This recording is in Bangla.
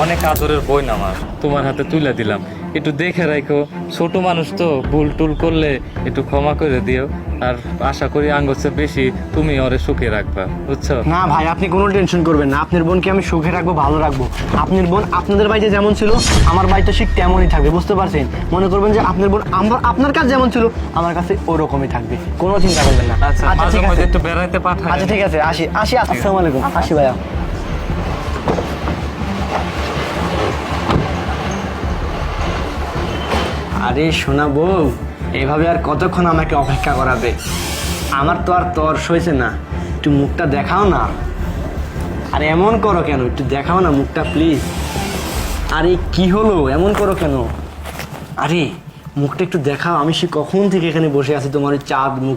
অনেক আদরের বোন আমার, তোমার হাতে তুলে দিলাম, একটু দেখে রাখো। ছোট মানুষ তো, ভুল টুল করলে একটু ক্ষমা করে দিও। আর আশা করি আঙ্গছে বেশি তুমি ওরে সুখে রাখবা, বুঝছো? না ভাই, আপনি কোনো টেনশন করবেন না, আপনার বোনকে আমি সুখে রাখবো, ভালো রাখবো। আপনার বোন আপনাদের বাড়িতে যেমন ছিল আমার বাড়িতে ঠিক তেমনই থাকবে, বুঝতে পারছেন? মনে করবেন যে আপনার বোন আপনার কাছে যেমন ছিল আমার কাছে ওরকমই থাকবে, কোনো চিন্তা করবেন না। আচ্ছা, মাঝে ঠিক মাঝে আছে, একটু বেড়াইতে পাঠাই। আচ্ছা ঠিক আছে, আসি আসি, আসসালামু আলাইকুম, আসি ভাইয়া। আরে শোনা বউ, এভাবে আর কতক্ষণ আমাকে অপেক্ষা করাবে? আমার তো আর তর্স হয়েছে না, একটু মুখটা দেখাও না। আরে এমন করো কেন, একটু দেখাও না মুখটা প্লিজ। আরে কি হলো, এমন করো কেন? আরে মুখটা একটু দেখাও, আমি সে কখন থেকে এখানে বসে আছি, তোমার ওই চাঁদ মুখ